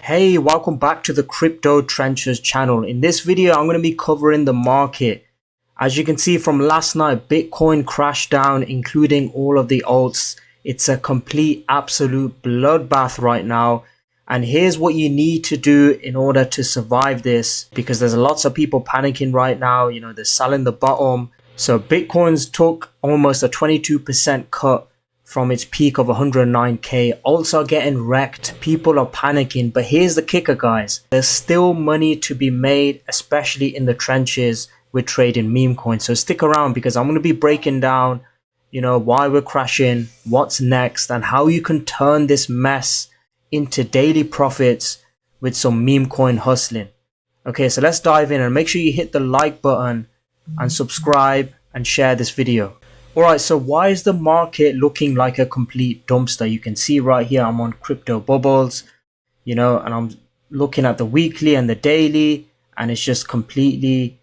Hey, welcome back to the Crypto Trenches channel. In this video, I'm going to be covering the market. As you can see from last night, Bitcoin crashed down, including all of the alts. It's a complete, absolute bloodbath right now. And here's what you need to do in order to survive this, because there's lots of people panicking right now. You know, they're selling the bottom. So Bitcoin's took almost a 22% cut from its peak of 109k. Also getting wrecked. People are panicking. But here's the kicker, guys. There's still money to be made, especially in the trenches with trading meme coins. So stick around, because I'm going to be breaking down, you know, why we're crashing, what's next, and how you can turn this mess into daily profits with some meme coin hustling. Okay, so let's dive in, and make sure you hit the like button and subscribe and share this video. Alright, so why is the market looking like a complete dumpster? You can see right here I'm on Crypto Bubbles, you know, and I'm looking at the weekly and the daily, and it's just completely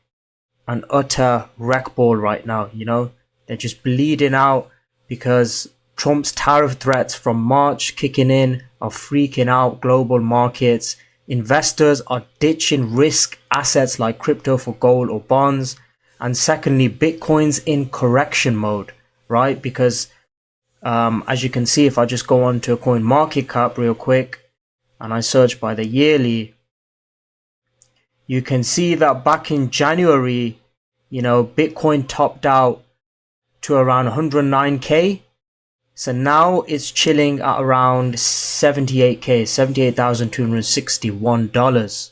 an utter wreck ball right now, you know. They're just bleeding out because Trump's tariff threats from March kicking in are freaking out global markets. Investors are ditching risk assets like crypto for gold or bonds. And secondly, Bitcoin's in correction mode, right? Because as you can see, if I just go on to CoinMarketCap real quick and I search by the yearly, you can see that back in January, you know, Bitcoin topped out to around 109k. So now it's chilling at around 78k, $78,261.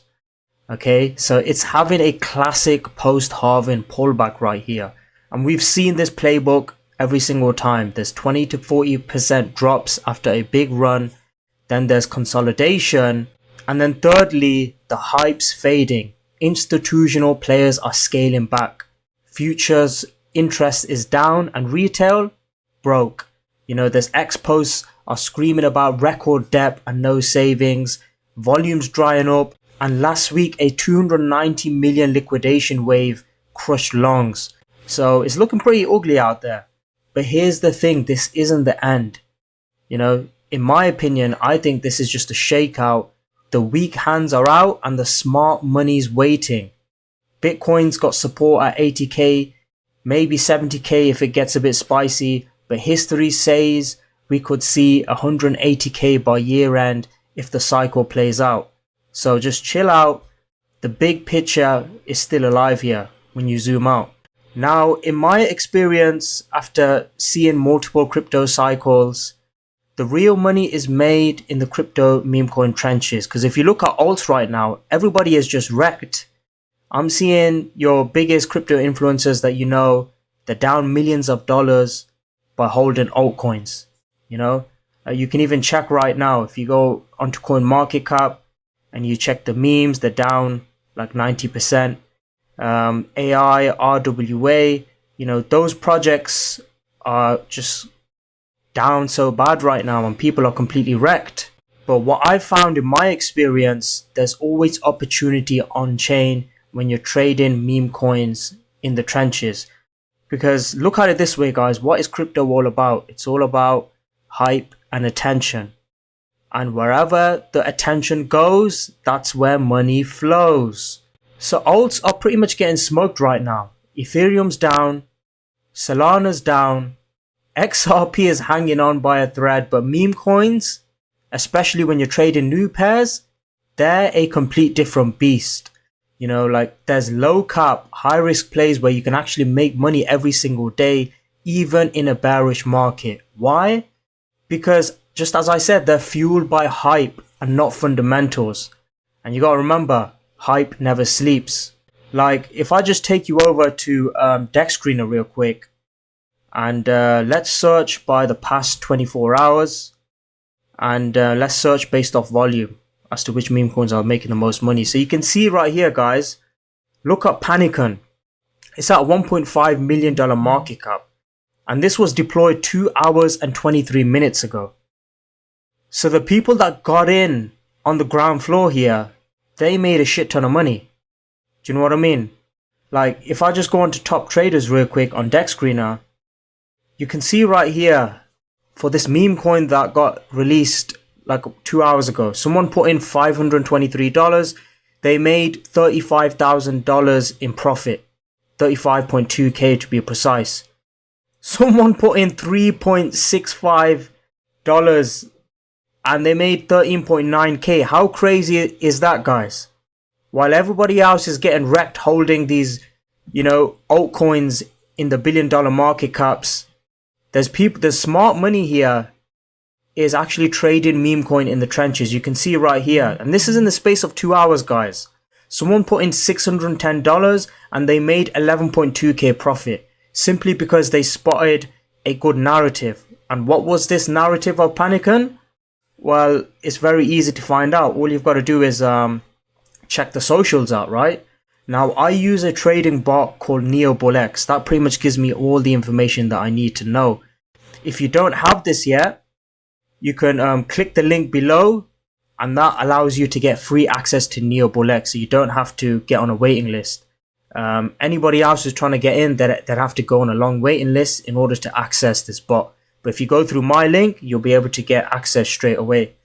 Okay, so it's having a classic post-halving pullback right here. And we've seen this playbook every single time. There's 20 to 40% drops after a big run. Then there's consolidation. And then thirdly, the hype's fading. Institutional players are scaling back. Futures interest is down and retail broke. You know, there's expos are screaming about record depth and no savings. Volumes drying up. And last week, a 290 million liquidation wave crushed longs. So it's looking pretty ugly out there. But here's the thing, this isn't the end. You know, in my opinion, I think this is just a shakeout. The weak hands are out and the smart money's waiting. Bitcoin's got support at 80k, maybe 70k if it gets a bit spicy. But history says we could see 180k by year end if the cycle plays out. So just chill out. The big picture is still alive here when you zoom out. Now, in my experience, after seeing multiple crypto cycles, the real money is made in the crypto meme coin trenches. Because if you look at alts right now, everybody is just wrecked. I'm seeing your biggest crypto influencers that you know, they're down millions of dollars by holding altcoins. You know, you can even check right now if you go onto CoinMarketCap and you check the memes, they're down like 90%. AI, RWA, you know, those projects are just down so bad right now and people are completely wrecked. But what I've found in my experience, there's always opportunity on chain when you're trading meme coins in the trenches. Because look at it this way, guys, what is crypto all about? It's all about hype and attention. And wherever the attention goes, that's where money flows. So alts are pretty much getting smoked right now. Ethereum's down, Solana's down, XRP is hanging on by a thread, but meme coins, especially when you're trading new pairs, they're a complete different beast. You know, like there's low cap, high risk plays where you can actually make money every single day, even in a bearish market. Why? Because just as I said, they're fueled by hype and not fundamentals. And you gotta remember, hype never sleeps. Like, if I just take you over to Deck Screener real quick, and let's search by the past 24 hours, and let's search based off volume as to which meme coins are making the most money. So you can see right here, guys, look up Panicon. It's at $1.5 million market cap. And this was deployed 2 hours and 23 minutes ago. So the people that got in on the ground floor here, they made a shit ton of money. Do you know what I mean? Like, if I just go on to top traders real quick on Deck Screener, you can see right here, for this meme coin that got released like 2 hours ago. Someone put in $523. They made $35,000 in profit. 35.2k to be precise. Someone put in $3.65 and they made 13.9k. How crazy is that, guys? While everybody else is getting wrecked holding these, altcoins in the billion-dollar market caps, there's smart money here is actually trading meme coin in the trenches. You can see right here, and this is in the space of 2 hours, guys. Someone put in $610 and they made 11.2k profit simply because they spotted a good narrative. And what was this narrative of Panican? Well, it's very easy to find out. All you've got to do is check the socials out, right? Now, I use a trading bot called NeoBullX. That pretty much gives me all the information that I need to know. If you don't have this yet, you can click the link below, and that allows you to get free access to NeoBullX, so you don't have to get on a waiting list. Anybody else who's trying to get in, they'd have to go on a long waiting list in order to access this bot. But if you go through my link, you'll be able to get access straight away.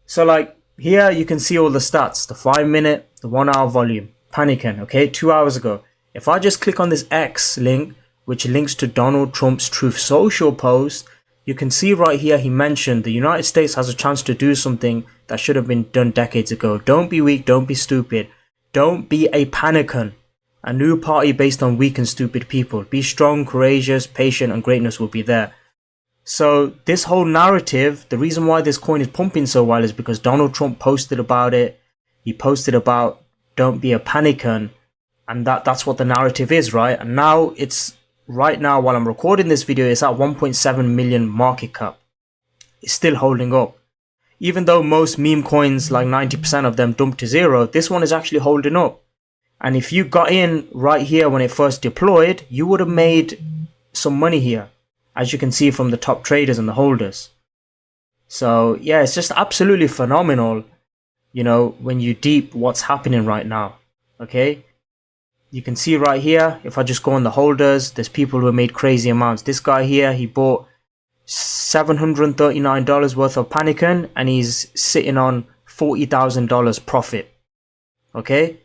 So like here, you can see all the stats, the 5 minute, the 1 hour volume, Panican, okay, 2 hours ago. If I just click on this X link, which links to Donald Trump's Truth Social post, you can see right here he mentioned the United States has a chance to do something that should have been done decades ago. Don't be weak, don't be stupid. Don't be a Panican. A new party based on weak and stupid people. Be strong, courageous, patient, and greatness will be there. So this whole narrative, the reason why this coin is pumping so well is because Donald Trump posted about it. He posted about don't be a Panican, and that's what the narrative is, right? And now right now while I'm recording this video, it's at 1.7 million market cap. It's still holding up. Even though most meme coins, like 90% of them, dumped to zero, this one is actually holding up. And if you got in right here when it first deployed, you would have made some money here, as you can see from the top traders and the holders. So yeah, it's just absolutely phenomenal, when you deep what's happening right now. Okay, you can see right here, if I just go on the holders, there's people who have made crazy amounts. This guy here, he bought $739 worth of Panican and he's sitting on $40,000 profit. Okay,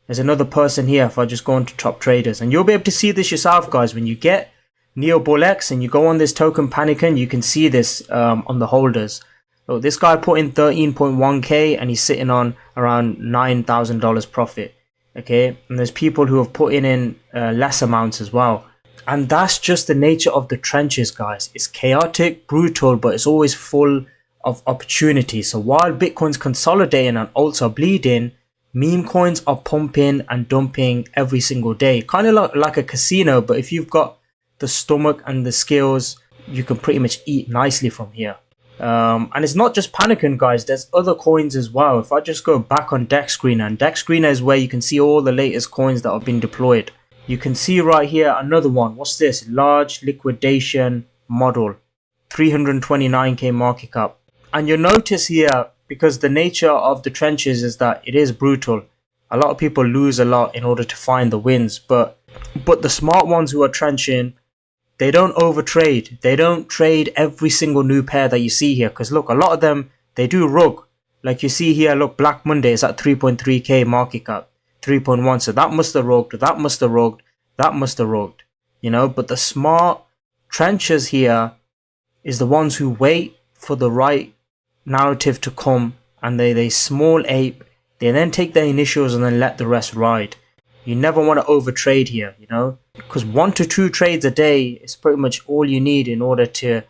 there's another person here. If I just go into top traders, and you'll be able to see this yourself, guys. When you get NeoBullX and you go on this token Panican, you can see this on the holders. So this guy put in 13.1k and he's sitting on around $9,000 profit. Okay, and there's people who have put in less amounts as well. And that's just the nature of the trenches, guys. It's chaotic, brutal, but it's always full of opportunity. So while Bitcoin's consolidating and alts are bleeding, meme coins are pumping and dumping every single day. Kind of like a casino, but if you've got the stomach and the skills, you can pretty much eat nicely from here. And it's not just Panican, guys. There's other coins as well. If I just go back on Dex Screener, and Dex Screener is where you can see all the latest coins that have been deployed. You can see right here another one. What's this? Large liquidation model, 329k market cap. And you'll notice here, because the nature of the trenches is that it is brutal. A lot of people lose a lot in order to find the wins, but the smart ones who are trenching, they don't overtrade. They don't trade every single new pair that you see here. Because look, a lot of them, they do rug. Like you see here, look, Black Monday is at 3.3k market cap. 3.1. So that must have rugged. That must have rugged. That must have rugged. But the smart trenchers here is the ones who wait for the right narrative to come. And they small ape. They then take their initials and then let the rest ride. You never want to overtrade here, because 1 to 2 trades a day is pretty much all you need in order to,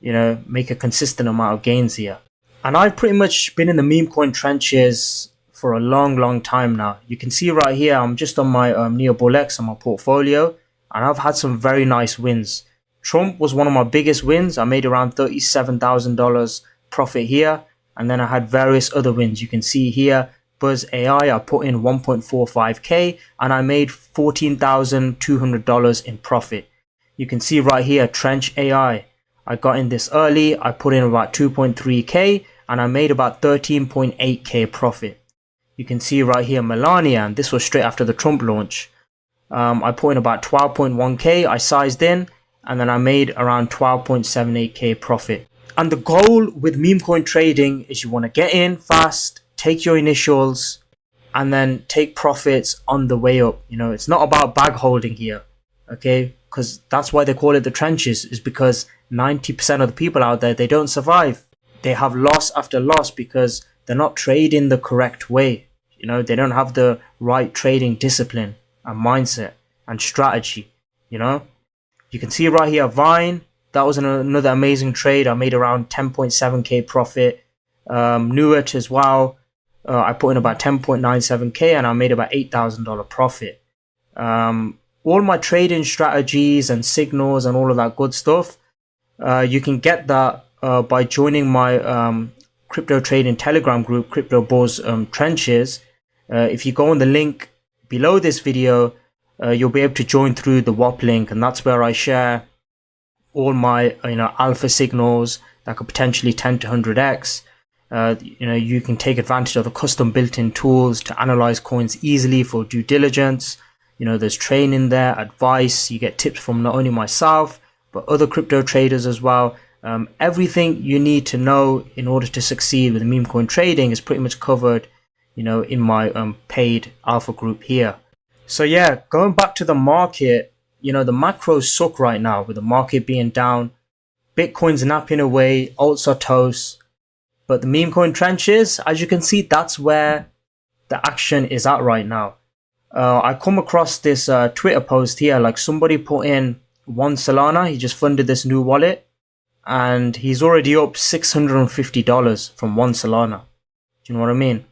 make a consistent amount of gains here. And I've pretty much been in the meme coin trenches for a long time now. You can see right here, I'm just on my NeoBullX on my portfolio, and I've had some very nice wins. Trump was one of my biggest wins. I made around $37,000 profit here, and then I had various other wins. You can see here, Buzz AI, I put in 1.45k and I made $14,200 in profit. You can see right here, Trench AI, I got in this early, I put in about 2.3k and I made about 13.8k profit. You can see right here, Melania, and this was straight after the Trump launch. I put in about 12.1k, I sized in, and then I made around 12.78k profit. And the goal with meme coin trading is you want to get in fast, take your initials, and then take profits on the way up. You know, it's not about bag holding here, okay? Because that's why they call it the trenches, is because 90% of the people out there, they don't survive. They have loss after loss because they're not trading the correct way. You know, they don't have the right trading discipline and mindset and strategy. You know, you can see right here, Vine, that was another amazing trade. I made around 10.7k profit. Nuit as well. I put in about 10.97k and I made about $8,000 profit. All my trading strategies and signals and all of that good stuff, you can get that by joining my crypto trading Telegram group, Crypto Bulls Trenches. If you go on the link below this video, you'll be able to join through the WAP link, and that's where I share all my alpha signals that could potentially 10 to 100x. You can take advantage of the custom built-in tools to analyze coins easily for due diligence. You know, there's training there, advice. You get tips from not only myself but other crypto traders as well. Everything you need to know in order to succeed with meme coin trading is pretty much covered, in my paid alpha group here. So yeah, going back to the market, the macros suck right now with the market being down. Bitcoin's napping away, alts are toast. But the meme coin trenches, as you can see, that's where the action is at right now. I come across this Twitter post here, like somebody put in 1 Solana. He just funded this new wallet and he's already up $650 from 1 Solana. Do you know what I mean?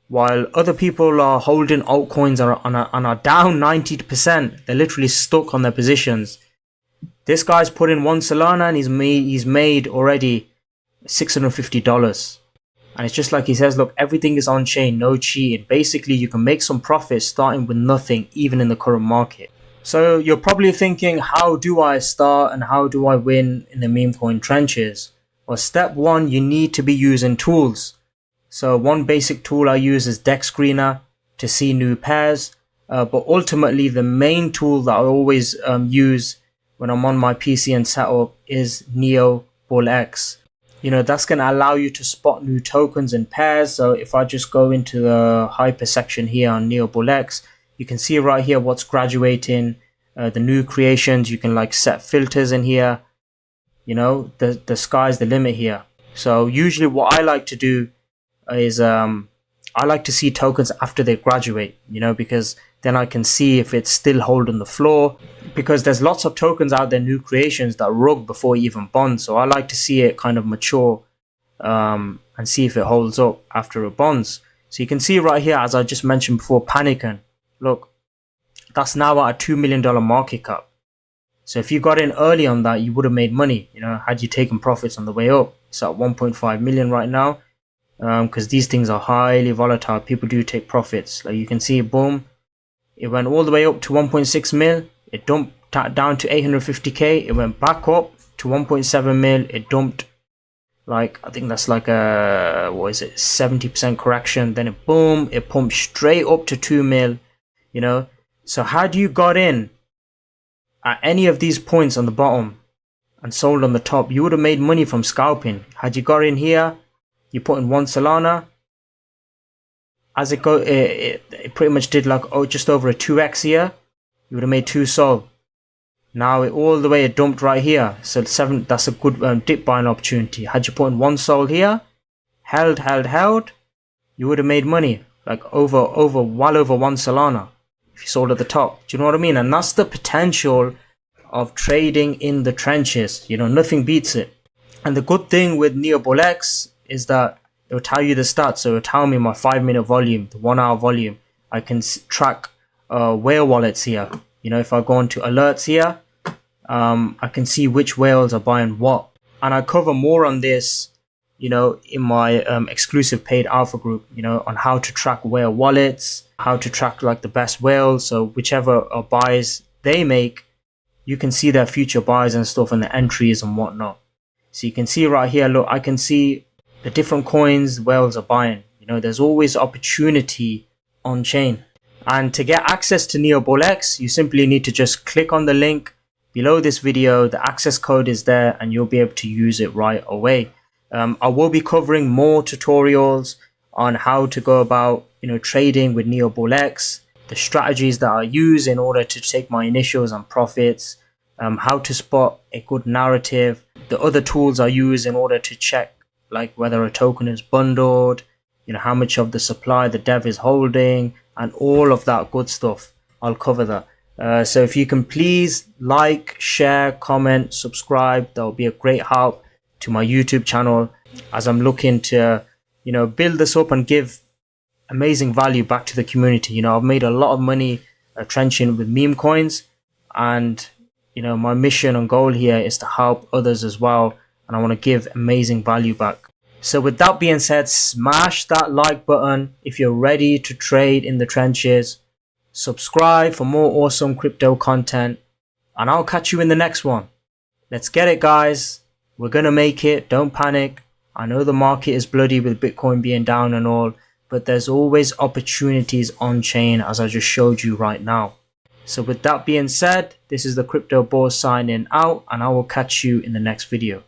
While other people are holding altcoins and are down 90%, they're literally stuck on their positions. This guy's put in 1 Solana and he's made already $650. And it's just like he says, look, everything is on chain, no cheating. Basically, you can make some profits starting with nothing, even in the current market. So you're probably thinking, how do I start and how do I win in the meme coin trenches? Well, step one, you need to be using tools. So one basic tool I use is Dex Screener to see new pairs. But ultimately, the main tool that I always use when I'm on my PC and setup is NeoBullX. That's going to allow you to spot new tokens and pairs. So if I just go into the hyper section here on NeoBullX, you can see right here what's graduating, the new creations. You can set filters in here. The sky's the limit here. So usually what I like to do is I like to see tokens after they graduate, because then I can see if it's still holding the floor, because there's lots of tokens out there, new creations that rug before you even bond. So I like to see it kind of mature and see if it holds up after it bonds. So you can see right here, as I just mentioned before, Panican. Look, that's now at a $2 million market cap. So if you got in early on that, you would have made money, had you taken profits on the way up. It's at 1.5 million right now. Because these things are highly volatile. People do take profits. Like you can see, boom, it went all the way up to 1.6 mil. It dumped down to 850k. It went back up to 1.7 mil. It dumped, I think that's like a 70% correction. Then it boom, it pumped straight up to 2 mil. So had you got in at any of these points on the bottom and sold on the top, you would have made money from scalping. Had you got in here, you put in 1 Solana, as it pretty much did just over a 2x here. You would have made 2 sol. Now all the way it dumped right here. So 7, that's a good dip buying opportunity. Had you put in 1 sol here, held, you would have made money well over 1 Solana if you sold at the top. Do you know what I mean? And that's the potential of trading in the trenches. Nothing beats it. And the good thing with NeoBullX is that it will tell you the stats. So it will tell me my 5-minute volume, the 1-hour volume. I can track whale wallets here. If I go into alerts here, I can see which whales are buying what. And I cover more on this, in my exclusive paid alpha group, on how to track whale wallets, how to track the best whales. So whichever buys they make, you can see their future buys and stuff and the entries and whatnot. So you can see right here, look, I can see the different coins whales are buying. There's always opportunity on chain. And to get access to NeoBullX, you simply need to just click on the link below this video. The access code is there and you'll be able to use it right away. I will be covering more tutorials on how to go about, trading with NeoBullX, the strategies that I use in order to take my initials and profits, how to spot a good narrative, the other tools I use in order to check like whether a token is bundled, how much of the supply the dev is holding, and all of that good stuff. I'll cover that. So if you can please like, share, comment, subscribe, that will be a great help to my YouTube channel as I'm looking to, build this up and give amazing value back to the community. I've made a lot of money trenching with meme coins, and my mission and goal here is to help others as well, and I want to give amazing value back. So with that being said, smash that like button if you're ready to trade in the trenches. Subscribe for more awesome crypto content, and I'll catch you in the next one. Let's get it, guys. We're gonna make it. Don't panic. I know the market is bloody with Bitcoin being down and all, but there's always opportunities on chain, as I just showed you right now. So with that being said, this is the Crypto Boss signing out, and I will catch you in the next video.